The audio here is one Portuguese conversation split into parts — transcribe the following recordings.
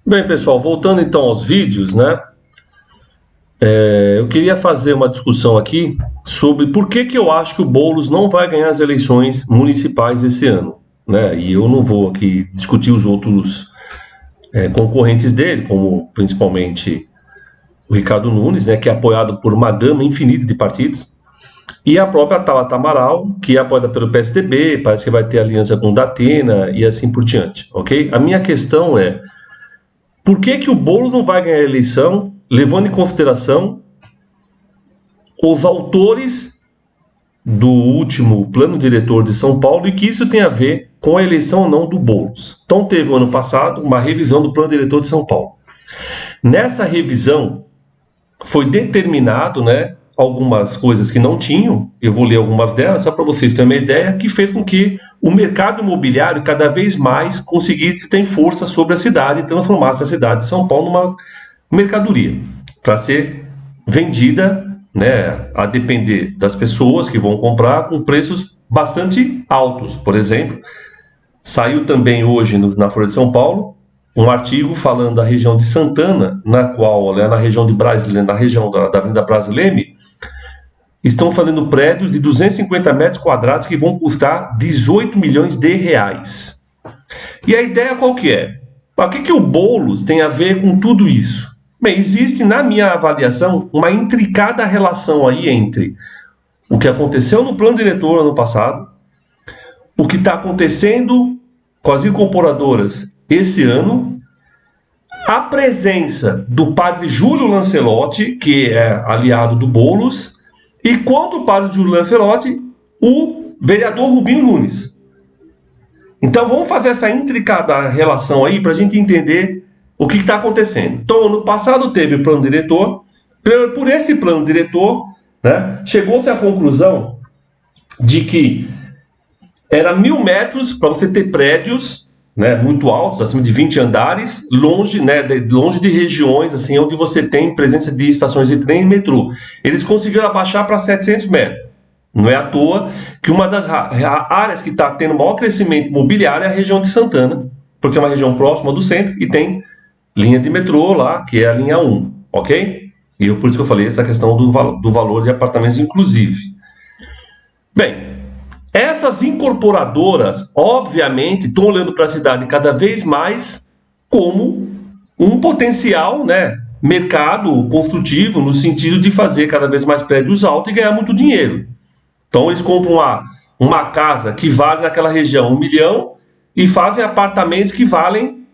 Bem, pessoal, voltando então aos vídeos, né? Eu queria fazer uma discussão aqui sobre por que eu acho que o Boulos não vai ganhar as eleições municipais esse ano, né? E eu não vou aqui discutir os outros concorrentes dele, como principalmente o Ricardo Nunes, né? Que é apoiado por uma gama infinita de partidos, e a própria Thalata Amaral, que é apoiada pelo PSDB, parece que vai ter aliança com o Datena e assim por diante, ok? A minha questão é: por que o Boulos não vai ganhar a eleição, levando em consideração os autores do último plano diretor de São Paulo e que isso tem a ver com a eleição ou não do Boulos? Então teve ano passado uma revisão do plano diretor de São Paulo. Nessa revisão foi determinado, né, algumas coisas que não tinham, eu vou ler algumas delas só para vocês terem uma ideia, que fez com que o mercado imobiliário cada vez mais conseguisse ter força sobre a cidade e transformasse a cidade de São Paulo numa mercadoria para ser vendida, né, a depender das pessoas que vão comprar com preços bastante altos. Por exemplo, saiu também hoje na Folha de São Paulo um artigo falando da região de Santana, na qual, na região de Brasília, na região da Avenida Brasileme, estão fazendo prédios de 250 metros quadrados que vão custar 18 milhões de reais. E a ideia qual que é? O que o Boulos tem a ver com tudo isso? Bem, existe, na minha avaliação, uma intricada relação aí entre o que aconteceu no plano diretor ano passado, o que está acontecendo com as incorporadoras esse ano, a presença do padre Júlio Lancelotti, que é aliado do Boulos, e contra o padre Júlio Lancelotti, o vereador Rubinho Nunes. Então vamos fazer essa intricada relação aí para a gente entender o que está acontecendo. Então, ano passado teve o plano diretor, por esse plano diretor, né, chegou-se à conclusão de que era 1.000 metros para você ter prédios, né, muito altos, acima de 20 andares, longe, né, longe de regiões assim, onde você tem presença de estações de trem e metrô. Eles conseguiram abaixar para 700 metros. Não é à toa que uma das áreas que está tendo maior crescimento imobiliário é a região de Santana, porque é uma região próxima do centro e tem linha de metrô lá, que é a linha 1, ok? E por isso que eu falei essa questão do valor de apartamentos inclusive. Bem, essas incorporadoras, obviamente, estão olhando para a cidade cada vez mais como um potencial, né, mercado construtivo, no sentido de fazer cada vez mais prédios altos e ganhar muito dinheiro. Então, eles compram uma casa que vale naquela região 1 milhão e fazem apartamentos que valem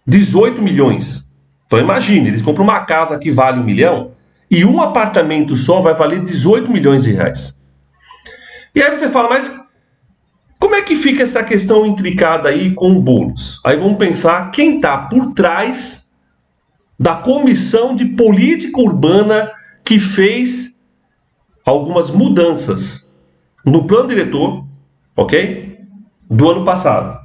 18 milhões. Então, imagine, eles compram uma casa que vale 1 milhão e um apartamento só vai valer 18 milhões de reais. E aí você fala, mas como é que fica essa questão intricada aí com o Boulos? Aí vamos pensar quem está por trás da comissão de política urbana que fez algumas mudanças no plano diretor, ok? Do ano passado.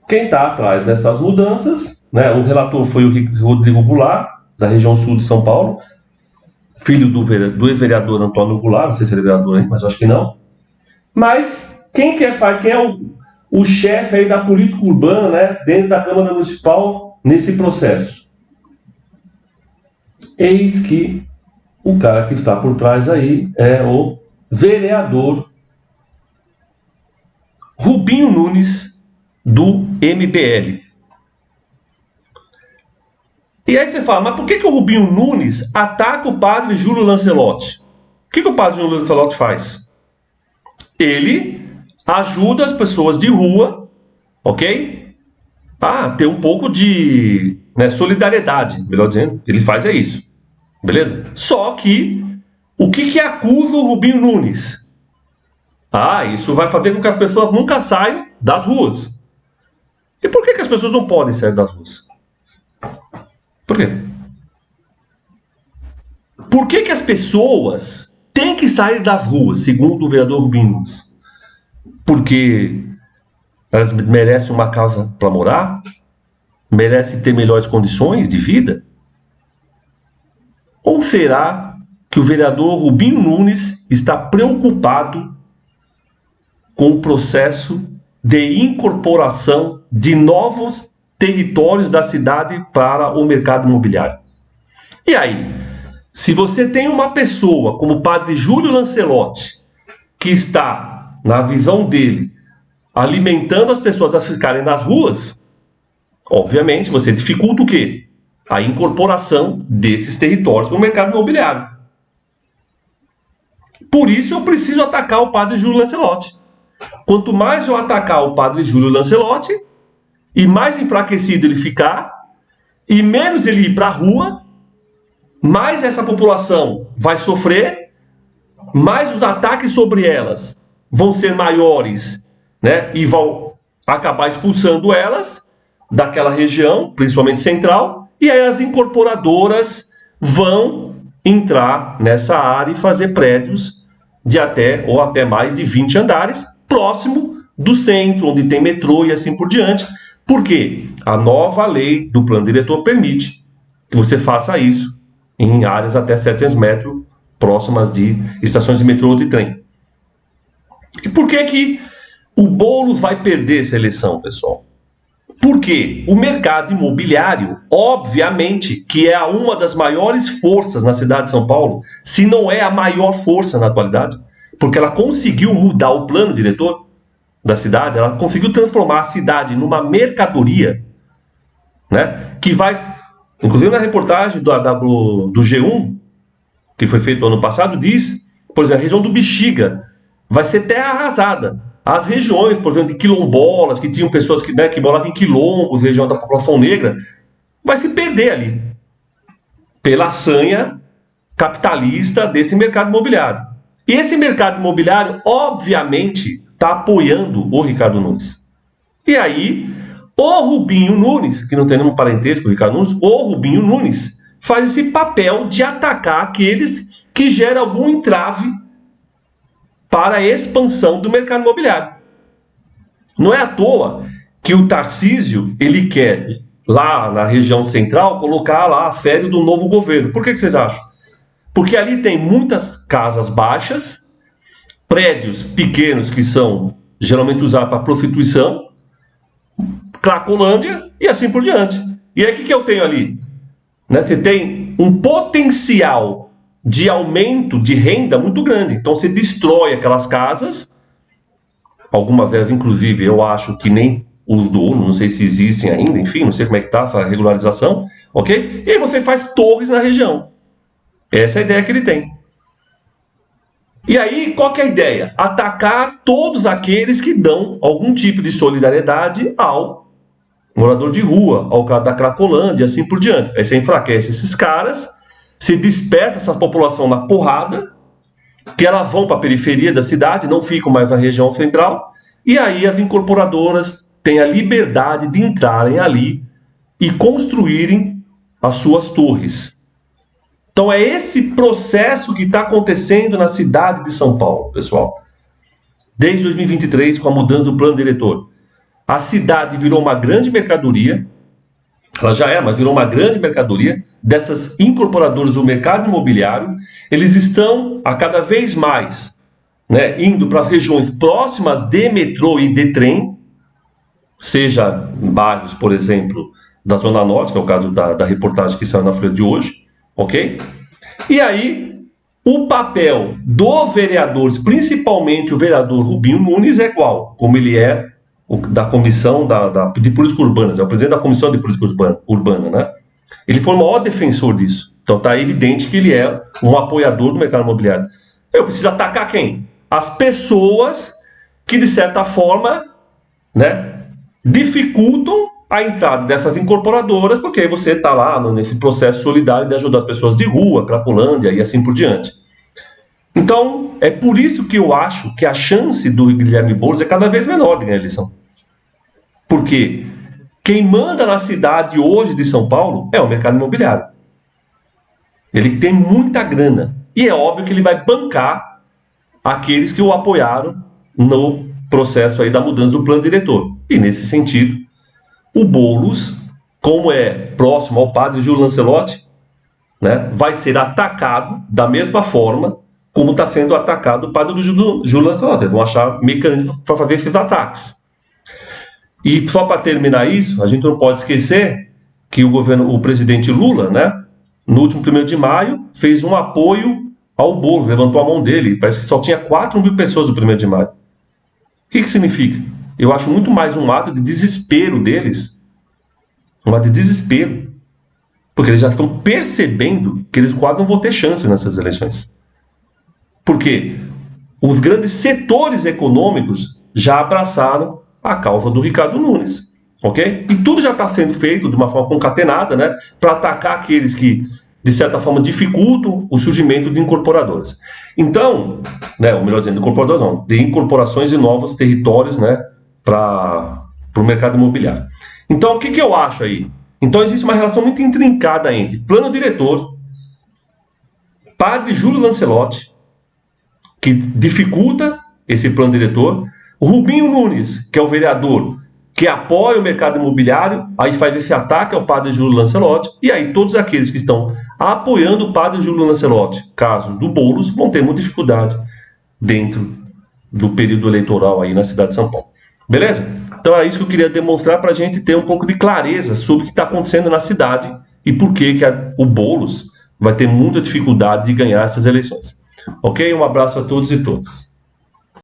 Quem está atrás dessas mudanças, né? O relator foi o Rodrigo Goulart, da região sul de São Paulo, filho do vereador Antônio Goulart, não sei se ele é vereador aí, mas eu acho que não. Mas quem é o chefe aí da política urbana, né, dentro da Câmara Municipal nesse processo? Eis que o cara que está por trás aí é o vereador Rubinho Nunes, do MBL. E aí você fala, mas por que o Rubinho Nunes ataca o padre Júlio Lancelotti? O que o padre Júlio Lancelotti faz? Ele ajuda as pessoas de rua, ok? A ter um pouco de, né, solidariedade, melhor dizendo. Ele faz isso, beleza? Só que, o que acusa o Rubinho Nunes? Isso vai fazer com que as pessoas nunca saiam das ruas. E por que as pessoas não podem sair das ruas? Por quê? Por que as pessoas têm que sair das ruas, segundo o vereador Rubinho Nunes? Porque elas merecem uma casa para morar? Merecem ter melhores condições de vida? Ou será que o vereador Rubinho Nunes está preocupado com o processo de incorporação de novos territórios da cidade para o mercado imobiliário. E aí, se você tem uma pessoa como o padre Júlio Lancelotti, que está, na visão dele, alimentando as pessoas a ficarem nas ruas, obviamente você dificulta o quê? A incorporação desses territórios para o mercado imobiliário. Por isso eu preciso atacar o padre Júlio Lancelotti. Quanto mais eu atacar o padre Júlio Lancelotti, e mais enfraquecido ele ficar, e menos ele ir para a rua, mais essa população vai sofrer, mais os ataques sobre elas vão ser maiores, né? E vão acabar expulsando elas daquela região, principalmente central, e aí as incorporadoras vão entrar nessa área e fazer prédios de até ou até mais de 20 andares, próximo do centro, onde tem metrô e assim por diante. Porque a nova lei do plano diretor permite que você faça isso em áreas até 700 metros próximas de estações de metrô ou de trem. E por que o Boulos vai perder essa eleição, pessoal? Porque o mercado imobiliário, obviamente, que é uma das maiores forças na cidade de São Paulo, se não é a maior força na atualidade, porque ela conseguiu mudar o plano diretor da cidade, ela conseguiu transformar a cidade numa mercadoria, né? Que vai, inclusive na reportagem do G1, que foi feito ano passado, diz, por exemplo, a região do Bexiga vai ser terra arrasada. As regiões, por exemplo, de quilombolas, que tinham pessoas que moravam em quilombos, região da população negra, vai se perder ali, pela sanha capitalista desse mercado imobiliário. E esse mercado imobiliário, obviamente, está apoiando o Ricardo Nunes. E aí, o Rubinho Nunes, que não tem nenhum parentesco com o Ricardo Nunes, o Rubinho Nunes faz esse papel de atacar aqueles que geram algum entrave para a expansão do mercado imobiliário. Não é à toa que o Tarcísio, ele quer, lá na região central, colocar lá a sede do novo governo. Por que vocês acham? Porque ali tem muitas casas baixas, prédios pequenos que são geralmente usados para prostituição, Cracolândia e assim por diante. E aí o que eu tenho ali? Né? Você tem um potencial de aumento de renda muito grande. Então você destrói aquelas casas, algumas delas inclusive eu acho que nem os donos, não sei se existem ainda, enfim, não sei como é que está essa regularização, ok? E aí você faz torres na região. Essa é a ideia que ele tem. E aí, qual que é a ideia? Atacar todos aqueles que dão algum tipo de solidariedade ao morador de rua, ao cara da Cracolândia e assim por diante. Aí você enfraquece esses caras, se dispersa essa população na porrada, que elas vão para a periferia da cidade, não ficam mais na região central, e aí as incorporadoras têm a liberdade de entrarem ali e construírem as suas torres. Então é esse processo que está acontecendo na cidade de São Paulo, pessoal. Desde 2023, com a mudança do plano diretor. A cidade virou uma grande mercadoria, ela já era, mas virou uma grande mercadoria dessas incorporadoras do mercado imobiliário. Eles estão a cada vez mais, né, indo para as regiões próximas de metrô e de trem, seja em bairros, por exemplo, da Zona Norte, que é o caso da reportagem que saiu na Folha de hoje, ok? E aí, o papel dos vereadores, principalmente o vereador Rubinho Nunes, é qual? Como ele é da comissão de política urbana, é o presidente da comissão de política urbana, né? Ele foi o maior defensor disso. Então está evidente que ele é um apoiador do mercado imobiliário. Eu preciso atacar quem? As pessoas que, de certa forma, né, dificultam a entrada dessas incorporadoras, porque aí você está lá nesse processo solidário de ajudar as pessoas de rua, Cracolândia e assim por diante. Então, é por isso que eu acho que a chance do Guilherme Boulos é cada vez menor de ganhar a eleição. Porque quem manda na cidade hoje de São Paulo é o mercado imobiliário. Ele tem muita grana. E é óbvio que ele vai bancar aqueles que o apoiaram no processo aí da mudança do plano diretor. E nesse sentido, o Boulos, como é próximo ao padre Júlio Lancelotti, né, vai ser atacado da mesma forma como está sendo atacado o padre Júlio Lancelotti. Eles vão achar mecanismos para fazer esses ataques. E só para terminar isso, a gente não pode esquecer que o presidente Lula, né, no último 1º de maio, fez um apoio ao Boulos, levantou a mão dele. Parece que só tinha 4 mil pessoas no 1º de maio. O que significa? Eu acho muito mais um ato de desespero deles, um ato de desespero, porque eles já estão percebendo que eles quase não vão ter chance nessas eleições. Porque os grandes setores econômicos já abraçaram a causa do Ricardo Nunes, ok? E tudo já está sendo feito de uma forma concatenada, né, para atacar aqueles que, de certa forma, dificultam o surgimento de incorporadoras. Então, né, ou melhor dizendo, incorporadoras não, de incorporações de novos territórios, né, para o mercado imobiliário. Então, o que eu acho aí? Então, existe uma relação muito intrincada entre plano diretor, padre Júlio Lancelotti, que dificulta esse plano diretor, o Rubinho Nunes, que é o vereador que apoia o mercado imobiliário, aí faz esse ataque ao padre Júlio Lancelotti, e aí todos aqueles que estão apoiando o padre Júlio Lancelotti, caso do Boulos, vão ter muita dificuldade dentro do período eleitoral aí na cidade de São Paulo. Beleza? Então é isso que eu queria demonstrar para a gente ter um pouco de clareza sobre o que está acontecendo na cidade e por que o Boulos vai ter muita dificuldade de ganhar essas eleições. Ok? Um abraço a todos e todas.